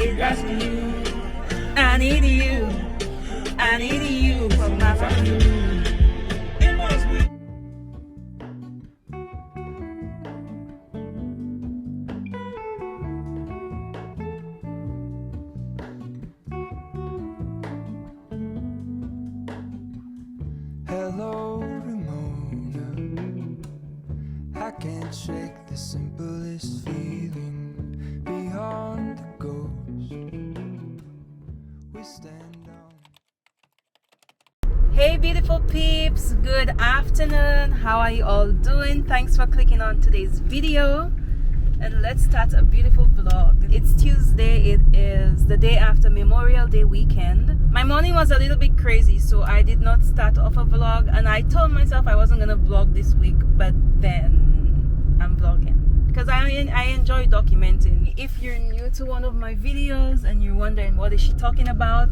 always asking you. I need you. I need you for my family. It must be. Hello, Ramona. I can't shake the simplest feeling beyond the ghost we stand on. Hey beautiful peeps, good afternoon. How are you all doing? Thanks for clicking on today's video, and let's start a beautiful vlog. It's Tuesday. It is the day after Memorial Day weekend. My morning was a little bit crazy, so I did not start off a vlog, and I told myself I wasn't gonna vlog this week, but then I'm vlogging because I enjoy documenting. If you're new to one of my videos and you're wondering what is she talking about,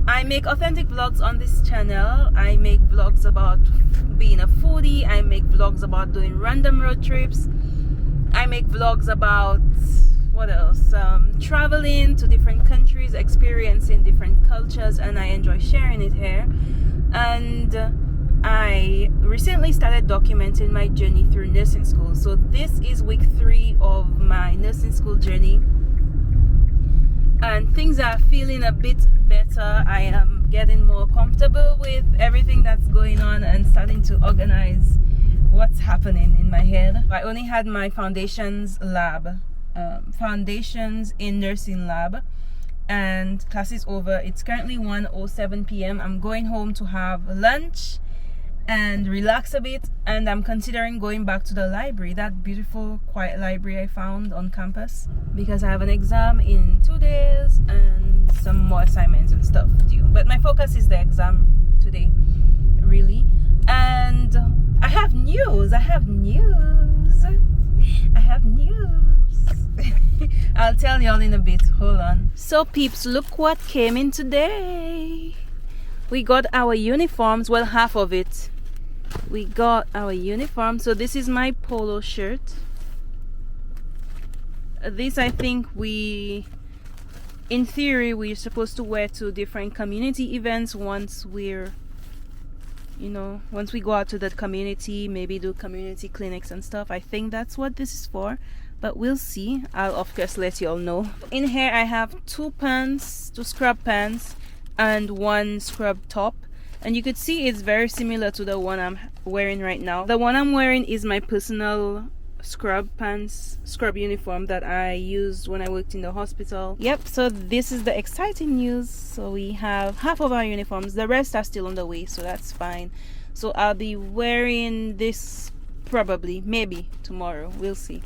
I make authentic vlogs on this channel. I make vlogs about being a foodie. I make vlogs about doing random road trips. I make vlogs about what else? Traveling to different countries, experiencing different cultures, and I enjoy sharing it here. And I recently started documenting my journey through nursing school. So this is week 3 of my nursing school journey, and things are feeling a bit better. I am getting more comfortable with everything that's going on and starting to organize what's happening in my head. I only had my foundations in nursing lab, and class is over. It's currently 1:07 p.m. I'm going home to have lunch and relax a bit, and I'm considering going back to the library, that beautiful quiet library I found on campus, because I have an exam in 2 days and some more assignments and stuff due. But my focus is the exam today, really. And I have news. I'll tell y'all in a bit. Hold on. So peeps, look what came in today. We got our uniforms. Well, half of it. We got our uniform. So this is my polo shirt. This, I think, in theory we're supposed to wear to different community events once we go out to the community, maybe do community clinics and stuff. I think that's what this is for, but we'll see. I'll of course let you all know. In here I have 2 scrub pants and 1 scrub top, and you could see it's very similar to the one I'm wearing right now. The one I'm wearing is my personal scrub uniform that I used when I worked in the hospital. Yep, so this is the exciting news. So we have half of our uniforms. The rest are still on the way, so that's fine. So I'll be wearing this probably, maybe tomorrow. We'll see.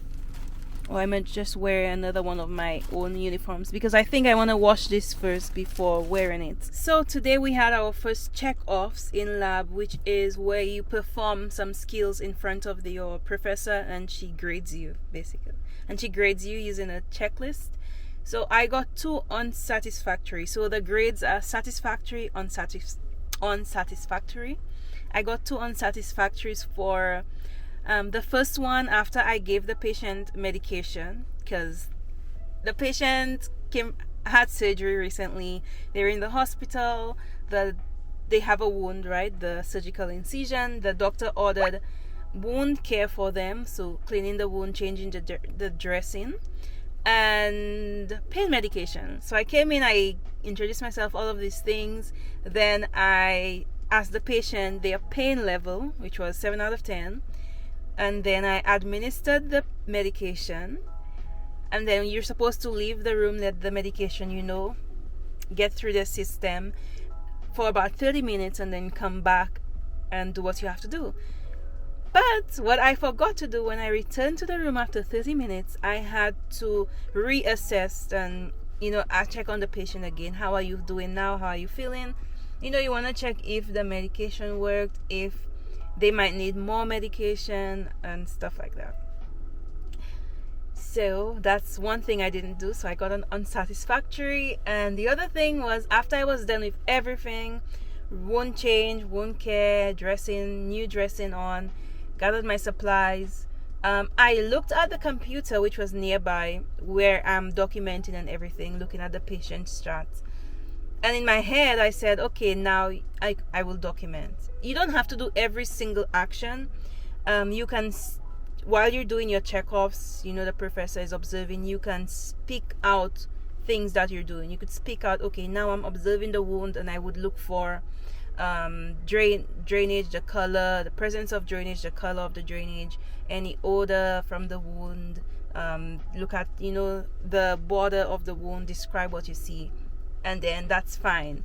Or I might just wear another one of my own uniforms, because I think I want to wash this first before wearing it. So today we had our first check-offs in lab, which is where you perform some skills in front of your professor, and she grades you basically. And she grades you using a checklist. So I got 2 unsatisfactory. So the grades are satisfactory, unsatisfactory. I got 2 unsatisfactories for the first one, after I gave the patient medication, because the patient had surgery recently. They're in the hospital. They have a wound, right? The surgical incision. The doctor ordered wound care for them, so cleaning the wound, changing the dressing, and pain medication. So I came in, I introduced myself, all of these things. Then I asked the patient their pain level, which was 7 out of 10. And then I administered the medication, and then you're supposed to leave the room, let the medication get through the system for about 30 minutes, and then come back and do what you have to do. But what I forgot to do when I returned to the room after 30 minutes, I had to reassess and I check on the patient again. How are you doing now? How are you feeling? You want to check if the medication worked, if they might need more medication and stuff like that. So that's one thing I didn't do, so I got an unsatisfactory. And the other thing was, after I was done with everything, wound change, wound care, dressing, new dressing on, gathered my supplies, I looked at the computer which was nearby where I'm documenting and everything, looking at the patient's charts. And in my head, I said, okay, now I will document. You don't have to do every single action. You can, while you're doing your checkoffs, the professor is observing, you can speak out things that you're doing. You could speak out, okay, now I'm observing the wound, and I would look for drainage, the color, the presence of drainage, the color of the drainage, any odor from the wound. Look at, the border of the wound, describe what you see, and then that's fine.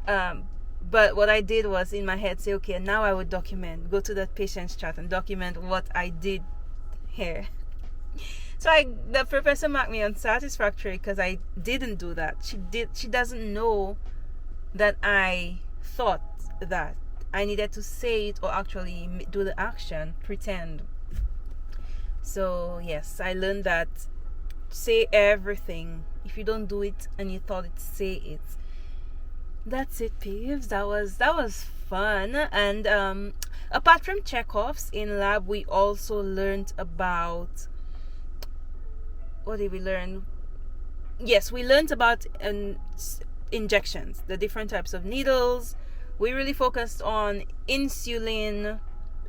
But what I did was in my head say, okay, now I would document, go to the patient's chart and document what I did here. So the professor marked me unsatisfactory because I didn't do that. She doesn't know that I thought that I needed to say it or actually do the action, pretend. So yes, I learned that say everything. If you don't do it and you thought it, say it. That's it, peeves. That was fun. And apart from checkoffs in lab, we also learned about, what did we learn? Yes, we learned about injections, the different types of needles. We really focused on insulin,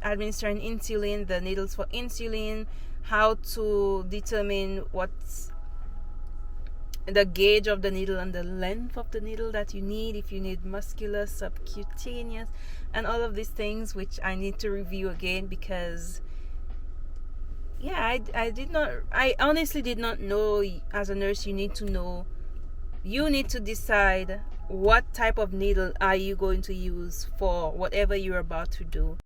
administering insulin, the needles for insulin, how to determine what's the gauge of the needle and the length of the needle that you need, if you need muscular, subcutaneous, and all of these things, which I need to review again because I honestly did not know. As a nurse, you need to decide what type of needle are you going to use for whatever you're about to do.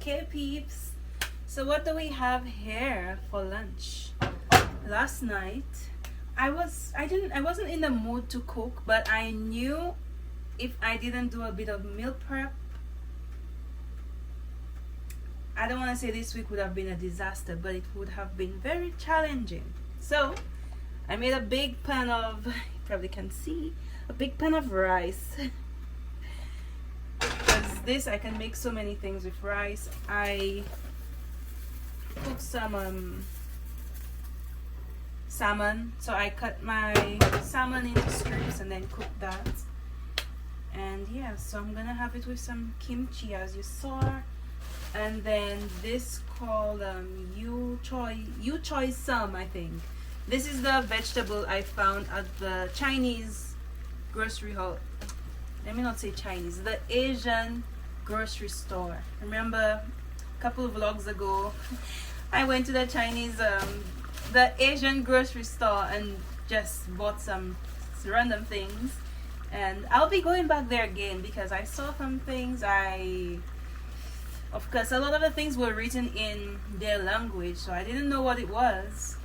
Okay, peeps. So what do we have here for lunch? Last night, I wasn't in the mood to cook, but I knew if I didn't do a bit of meal prep, I don't want to say this week would have been a disaster, but it would have been very challenging. So I made a big pan of, you probably can see, a big pan of rice. Because this, I can make so many things with rice. I cooked some salmon, so I cut my salmon into strips and then cooked that. And yeah, so I'm gonna have it with some kimchi, as you saw. And then this called yu choi sum, I think. This is the vegetable I found at the Chinese grocery hall. Let me not say Chinese, the Asian grocery store. Remember a couple of vlogs ago, I went to the Chinese, the Asian grocery store and just bought some random things. And I'll be going back there again because I saw some things. Of course, a lot of the things were written in their language, so I didn't know what it was.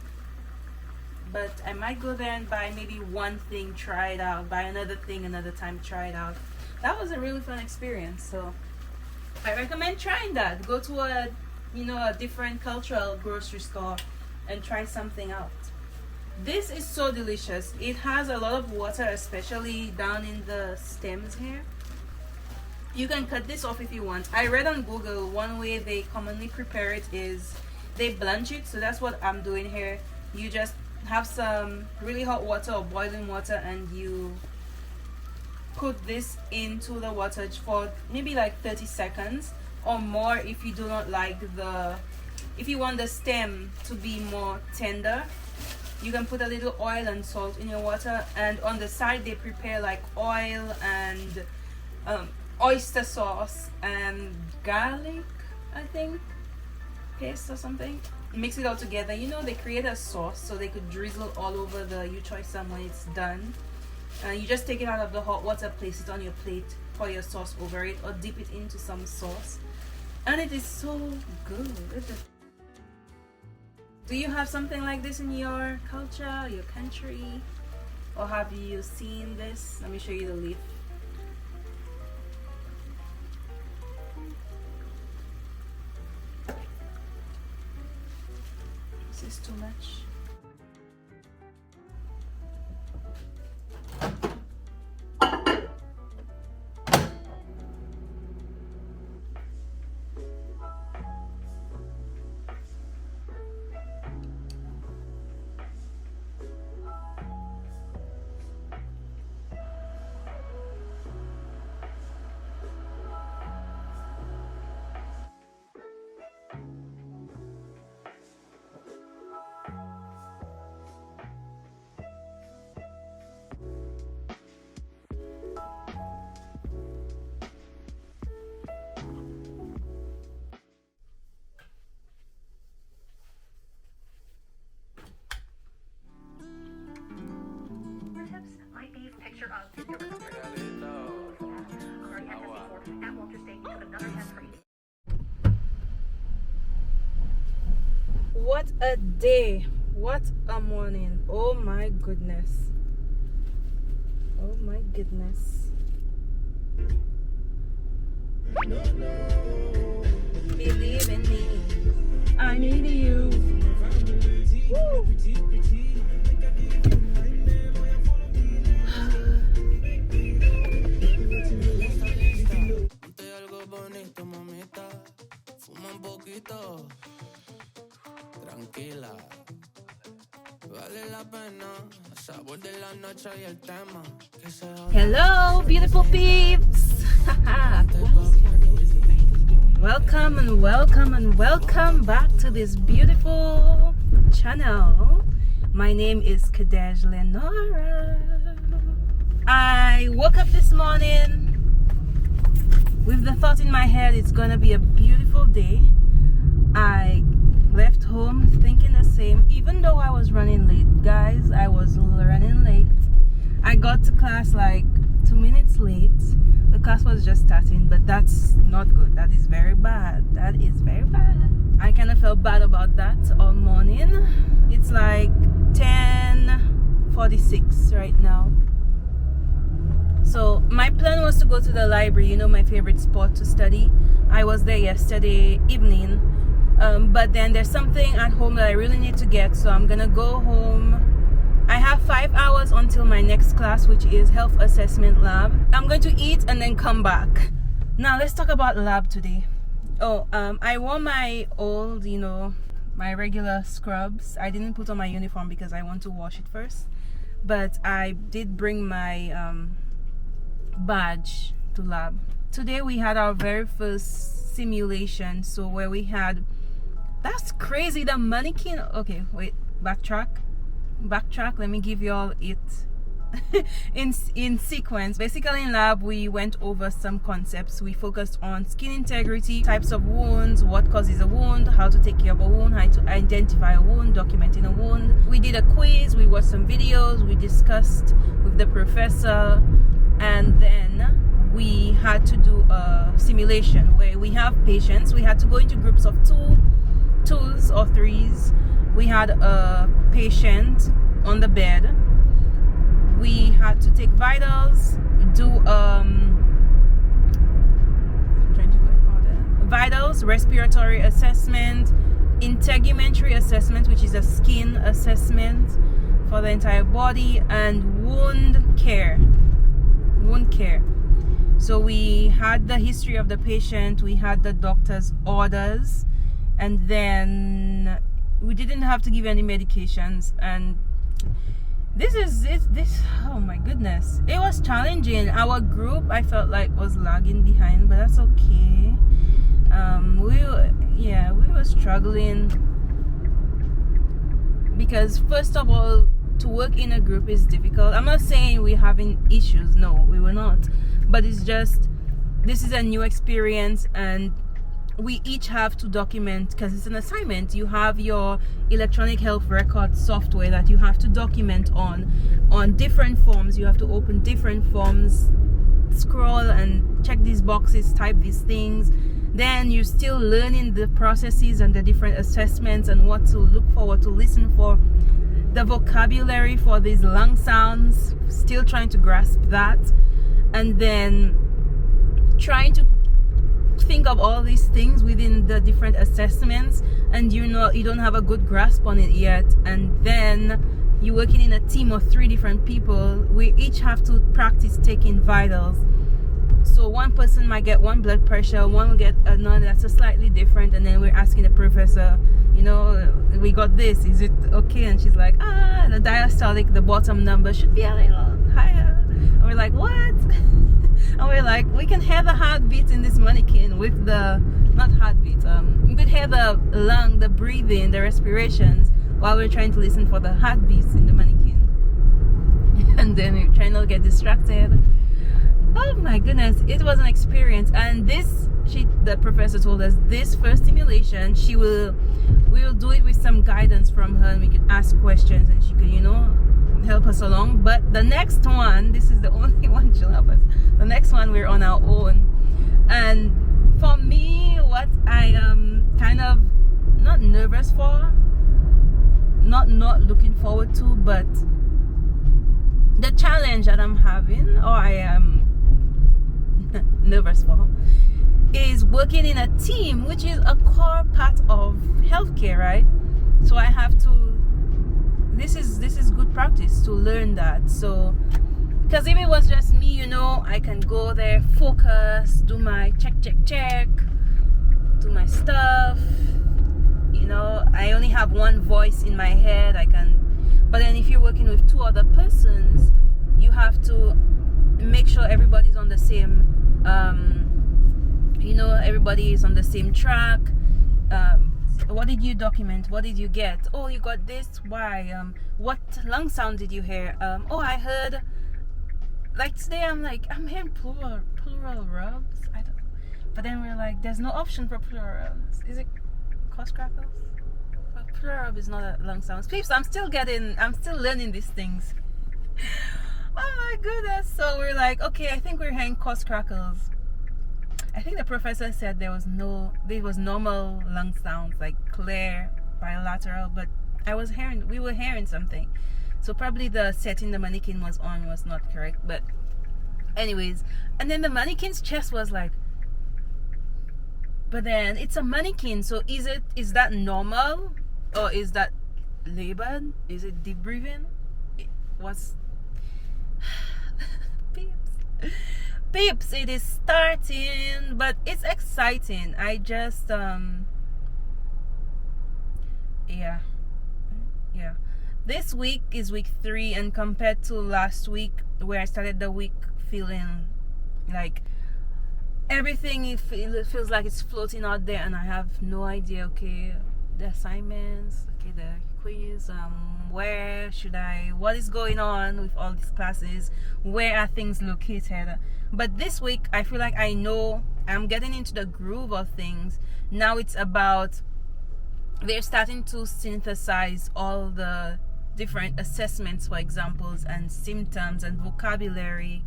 But I might go there and buy maybe one thing, try it out, buy another thing another time, try it out. That was a really fun experience, so I recommend trying that. Go to a different cultural grocery store and try something out. This is so delicious. It has a lot of water, especially down in the stems here. You can cut this off if you want. I read on Google one way they commonly prepare it is they blanch it, so that's what I'm doing here. You just have some really hot water or boiling water and you put this into the water for maybe like 30 seconds or more if you do not like if you want the stem to be more tender. You can put a little oil and salt in your water, and on the side they prepare like oil and oyster sauce and garlic, I think, paste or something. Mix it all together. They create a sauce so they could drizzle all over the yu choy sum when it's done. You just take it out of the hot water, place it on your plate, pour your sauce over it, or dip it into some sauce, and it is so good. Do you have something like this in your culture, your country, or have you seen this? Let me show you the leaf. This is too much. Picture of take over already had this before. At Walter State, you took another test for eating. What a day! What a morning! Oh my goodness! Oh my goodness! Believe in me. I need you. Woo. Tranquila, vale la pena, sabor de la noche y el tema. Hello, beautiful peeps! Welcome and welcome and welcome back to this beautiful channel. My name is Kurrdeige Lenora. I woke up this morning with the thought in my head it's gonna be a beautiful day. I left home thinking the same, even though I was running late. Guys, I was running late. I got to class like 2 minutes late. The class was just starting, but that's not good. That is very bad. That is very bad. I kind of felt bad about that all morning. It's like 10:46 right now. So my plan was to go to the library, you know, my favorite spot to study. I was there yesterday evening. But then there's something at home that I really need to get, so I'm gonna go home. I have 5 hours until my next class, which is health assessment lab. I'm going to eat and then come back. Now let's talk about lab today. I wore my old, you know, my regular scrubs. I didn't put on my uniform because I want to wash it first, but I did bring my badge to lab. Today we had our very first simulation, so where we had, that's crazy, the mannequin. Okay, wait, backtrack, let me give you all it in sequence. Basically in lab we went over some concepts. We focused on skin integrity, types of wounds, what causes a wound, how to take care of a wound, how to identify a wound, documenting a wound. We did a quiz, we watched some videos, we discussed with the professor, and then we had to do a simulation where we have patients. We had to go into groups of twos or threes. We had a patient on the bed. We had to take vitals, do vitals, respiratory assessment, integumentary assessment, which is a skin assessment for the entire body, and wound care. So we had the history of the patient, we had the doctor's orders, and then we didn't have to give any medications. And this oh my goodness, it was challenging. Our group, I felt like, was lagging behind, but that's okay. We were struggling because, first of all, to work in a group is difficult. I'm not saying we're having issues, no, we were not, but it's just, this is a new experience, and we each have to document, because it's an assignment. You have your electronic health record software that you have to document on different forms. You have to open different forms, scroll and check these boxes, type these things. Then you're still learning the processes and the different assessments and what to look for, what to listen for, the vocabulary for these long sounds, still trying to grasp that, and then trying to think of all these things within the different assessments, and you don't have a good grasp on it yet. And then you're working in a team of 3 different people. We each have to practice taking vitals. So one person might get one blood pressure, one will get another that's a slightly different, and then we're asking the professor, we got this, is it okay? And she's like, the diastolic, the bottom number should be a little higher. And we're like, what? And we're like, we can hear the heartbeat in this mannequin with the, not heartbeat, we could hear the lung, the breathing, the respirations, while we're trying to listen for the heartbeats in the mannequin. And then we're trying not to get distracted. Oh my goodness, it was an experience. And the professor told us this first simulation, we will do it with some guidance from her, and we could ask questions and she could, help us along. But the next one, this is the only one she'll help us. The next one, we're on our own. And for me, what I am kind of not nervous for, not looking forward to, but the challenge that I'm having, or I am nervous for, is working in a team, which is a core part of healthcare, right? So I have to, this is good practice to learn that. So, because if it was just me, I can go there, focus, do my check, do my stuff. I only have one voice in my head. But then if you're working with 2 other persons, you have to make sure everybody's on the same, everybody is on the same track. What did you document? What did you get? Oh, you got this. Why? What lung sound did you hear? I heard, like today I'm hearing plural rubs. I don't. But then we're like, there's no option for plural rubs. Is it cost crackles? But plural rub is not a lung sound. Peeps, I'm still learning these things. Oh my goodness. So we're like, okay, I think we're hearing cost crackles. I think the professor said there was normal lung sounds, like clear, bilateral, but we were hearing something. So probably the setting the mannequin was on was not correct. But anyways, and then the mannequin's chest was like, but then it's a mannequin, so is that normal, or is that labored? Is it deep breathing? Peeps, it is starting, but it's exciting. I just this week is week 3, and compared to last week where I started the week feeling like everything, it feels like it's floating out there and I have no idea. Okay, the assignments, okay, the quiz, what is going on with all these classes, where are things located. But this week I feel like I know I'm getting into the groove of things. Now it's about, they're starting to synthesize all the different assessments for examples and symptoms and vocabulary,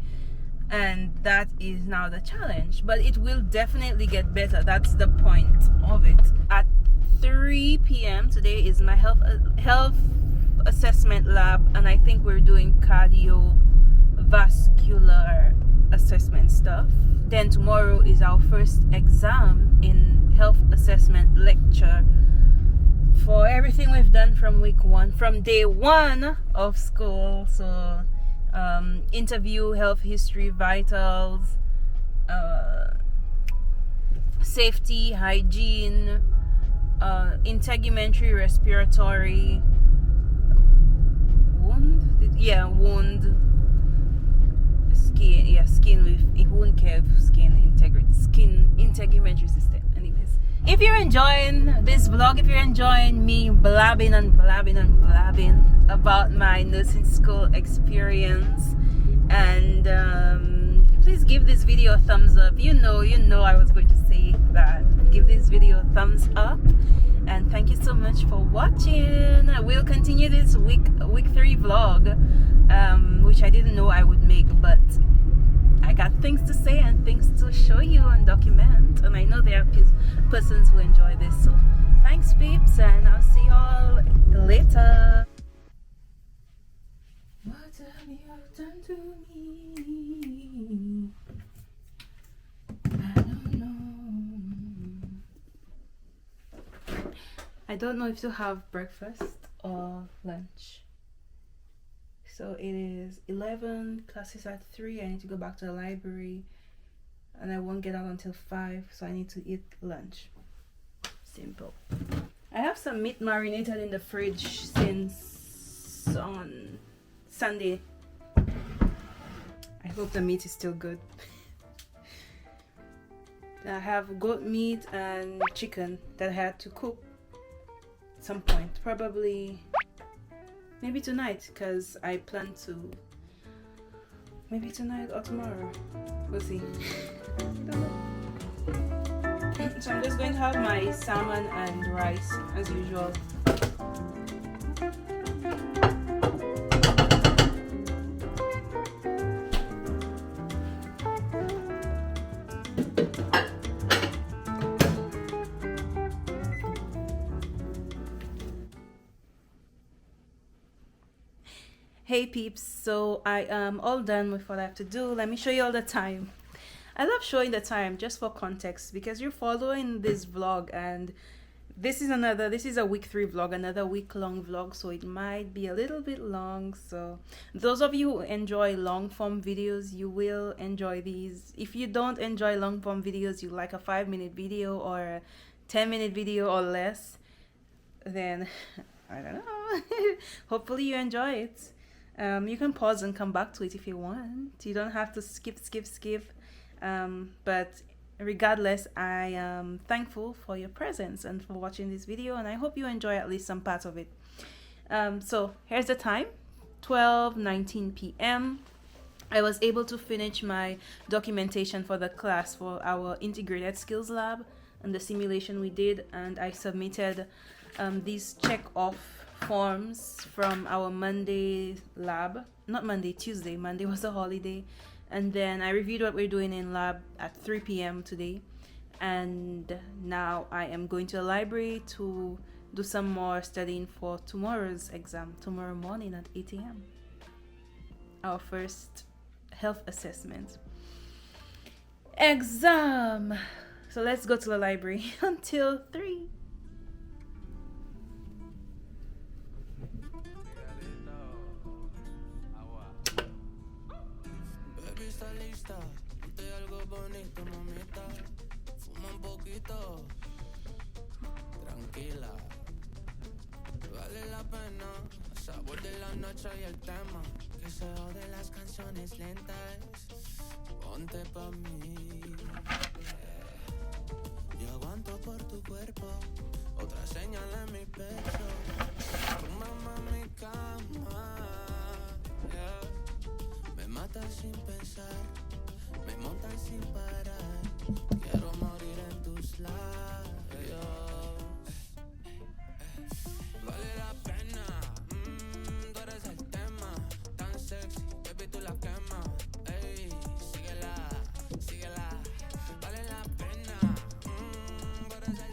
and that is now the challenge. But it will definitely get better. That's the point of it. At 3 p.m. today is my health assessment lab, and I think we're doing cardiovascular assessment stuff. Then tomorrow is our first exam in health assessment lecture for everything we've done from week 1, from day 1 of school. So interview, health history, vitals, safety, hygiene, integumentary, respiratory, wound, skin with wound care, skin integumentary system. Anyways, if you're enjoying this vlog, if you're enjoying me blabbing about my nursing school experience, and please give this video a thumbs up. You know I was going to say that. Give this watching. We'll continue this week 3 vlog, which I didn't know I would make, but I got things to say and things to show you and document, and I know there are persons who enjoy this. So thanks peeps, and I'll see y'all later. What have you done to me? I don't know if to have breakfast or lunch. So it is 11, classes at 3. I need to go back to the library and I won't get out until 5, so I need to eat lunch. Simple. I have some meat marinated in the fridge since on Sunday. I hope the meat is still good. I have goat meat and chicken that I had to cook at some point, probably maybe tonight, because I plan to maybe tonight or tomorrow. We'll see. So I'm just going to have my salmon and rice as usual. Hey peeps, so I am all done with what I have to do. Let me show you all the time. I love showing the time just for context, because you're following this vlog, and this is a week 3 vlog, another week-long vlog, so it might be a little bit long. So those of you who enjoy long-form videos, you will enjoy these. If you don't enjoy long-form videos, you like a 5-minute video or a 10-minute video or less, then I don't know. Hopefully you enjoy it. You can pause and come back to it if you want. You don't have to skip. But regardless, I am thankful for your presence and for watching this video, and I hope you enjoy at least some part of it. So here's the time, 12:19 p.m. I was able to finish my documentation for the class for our integrated skills lab and the simulation we did, and I submitted these check-off forms from our Monday lab. Not Monday, Tuesday. Monday was a holiday. And then I reviewed what we're doing in lab at 3 p.m. today. And now I am going to the library to do some more studying for tomorrow's exam, tomorrow morning at 8 a.m. Our first health assessment exam. So let's go to the library until 3. Bonito, mamita, fuma un poquito, tranquila, vale la pena, el sabor de la noche y el tema, que se de las canciones lentas, ponte pa' mí, yo aguanto por tu cuerpo, otra señal en mi pecho, tu mamá en mi cama, me mata sin pensar. Me montan sin parar, quiero morir en tus labios. Vale la pena, tú eres el tema, tan sexy, baby tú la quemas. Ey, síguela, vale la pena, tú eres el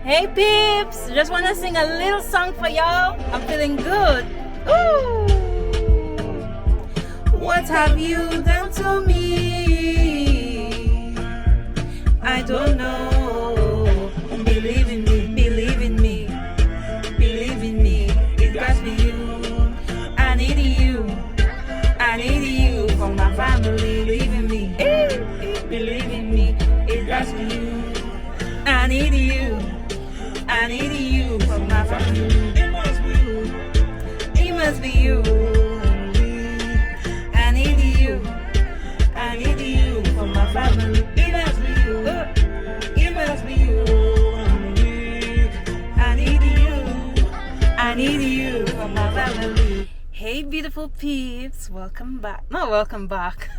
Hey peeps, just want to sing a little song for y'all. I'm feeling good. Ooh. What have you done to me? I don't know. Believe in me, believe in me, believe in me. It got me you. I need you. I need you for my family. Believe in me, believe in me. It got me you. I need you. I need you for my family. It must be you. It must be you. I need you. I need you for my family. It must be you. It must be you. I need you. I need you for my family. Hey beautiful peeps, welcome back. Not welcome back.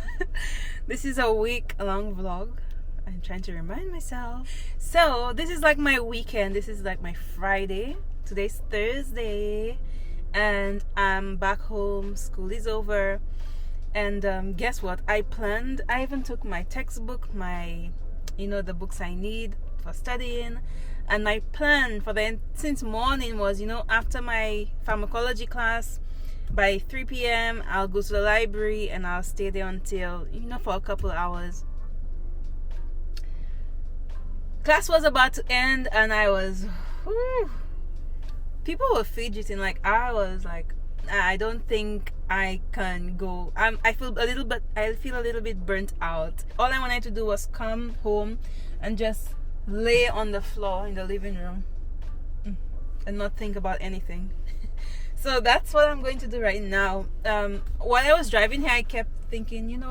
This is a week-long vlog. I'm trying to remind myself. So this is like my weekend. This is like my Friday. Today's Thursday, and I'm back home. School is over, and guess what? I even took my textbook, the books I need for studying, and my plan for since morning was, after my pharmacology class, by 3 p.m. I'll go to the library and I'll stay there until, for a couple hours. Class was about to end and I was, people were fidgeting. Like, I was like, I don't think I can go. I feel a little bit burnt out. All I wanted to do was come home and just lay on the floor in the living room and not think about anything. So that's what I'm going to do right now. While I was driving here, I kept thinking,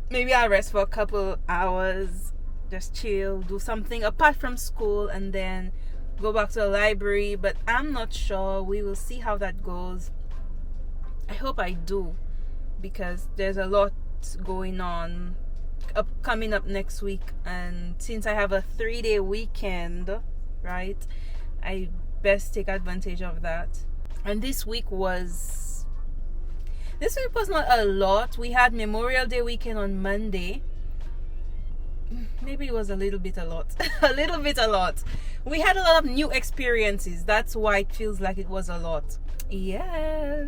maybe I'll rest for a couple hours, just chill, do something apart from school, and then go back to the library. But I'm not sure. We will see how that goes. I hope I do, because there's a lot going on coming up next week, and since I have a 3-day weekend, right, I best take advantage of that. And this week was not a lot. We had Memorial Day weekend on Monday. Maybe it was a little bit a lot. a lot. We had a lot of new experiences. That's why it feels like it was a lot. Yes.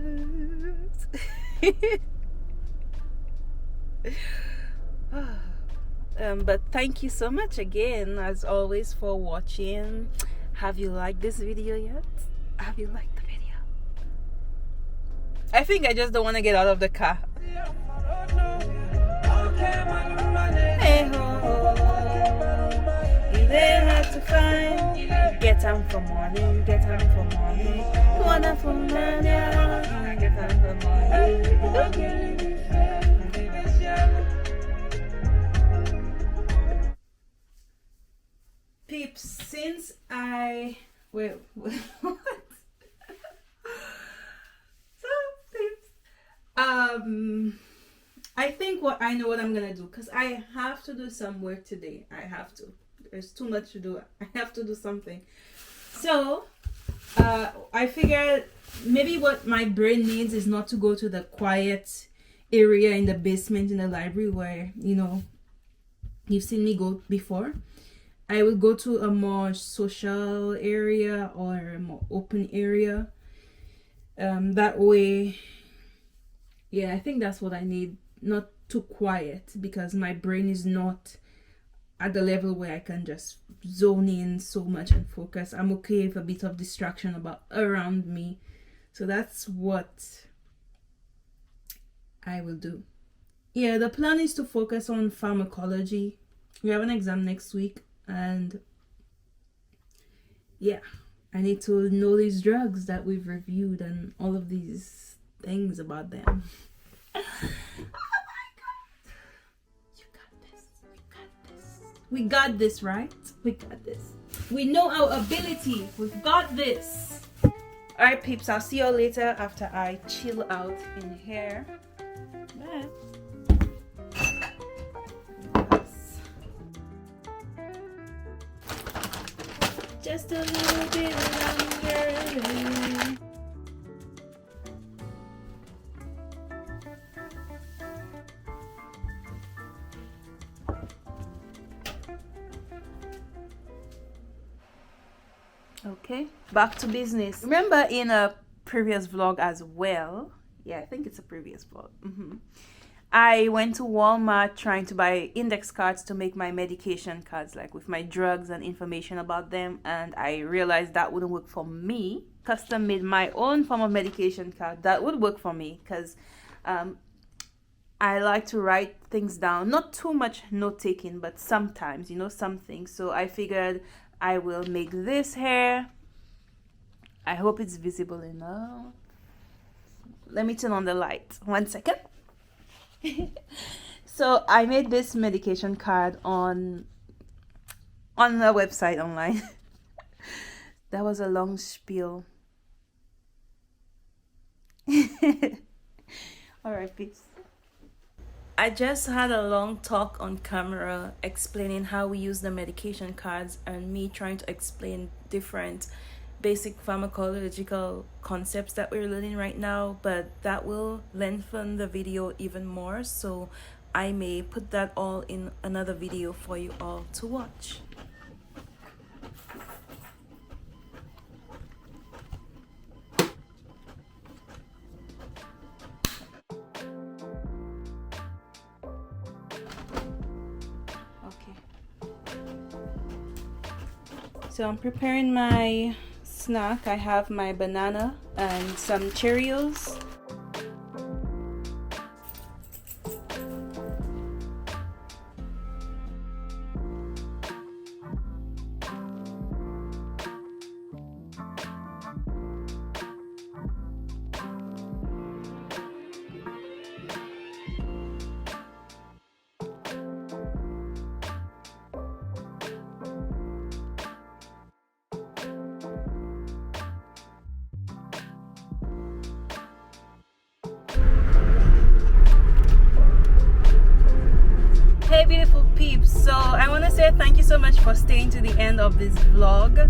But thank you so much again, as always, for watching. Have you liked this video yet? Have you liked the video? I think I just don't want to get out of the car. Hey ho, they had to find. Get them for morning, get them for morning. One for morning, get them for morning. Peeps, since I what? I think I know what I'm gonna do, because I have to do some work today. I have to. There's too much to do. I have to do something. So I figured maybe what my brain needs is not to go to the quiet area in the basement in the library where you've seen me go before. I will go to a more social area or a more open area. That way, yeah, I think that's what I need. Not too quiet, because my brain is not at the level where I can just zone in so much and focus. I'm okay with a bit of distraction around me. So that's what I will do. Yeah, the plan is to focus on pharmacology. We have an exam next week, and yeah, I need to know these drugs that we've reviewed and all of these things about them. Oh my god. You got this. You got this. We got this, right? We got this. We know our ability. We've got this. Alright, peeps, I'll see you later after I chill out in here. Bye. Just a little bit longer. Okay, back to business. Remember in a previous vlog as well, yeah, I think it's a previous vlog, I went to Walmart trying to buy index cards to make my medication cards, like with my drugs and information about them, and I realized that wouldn't work for me. Custom made my own form of medication card that would work for me, because I like to write things down. Not too much note taking, but sometimes, something. So I figured I will make this here. I hope it's visible enough. Let me turn on the light. 1 second. So I made this medication card on the website online. That was a long spiel. All right, peace. I just had a long talk on camera explaining how we use the medication cards and me trying to explain different basic pharmacological concepts that we're learning right now, but that will lengthen the video even more, so I may put that all in another video for you all to watch. So I'm preparing my snack. I have my banana and some Cheerios. Hey beautiful peeps, so I want to say thank you so much for staying to the end of this vlog.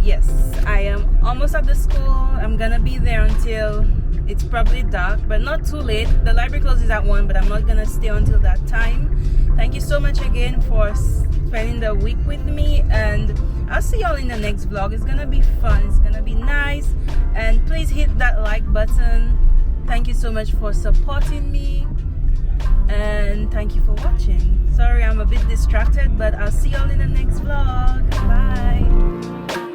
Yes, I am almost at the school. I'm gonna be there until it's probably dark, but not too late. The library closes at 1, but I'm not gonna stay until that time. Thank you so much again for spending the week with me, and I'll see y'all in the next vlog. It's gonna be fun, it's gonna be nice, and please hit that like button. Thank you so much for supporting me, and thank you for watching. Sorry I'm a bit distracted, but I'll see y'all in the next vlog. Bye.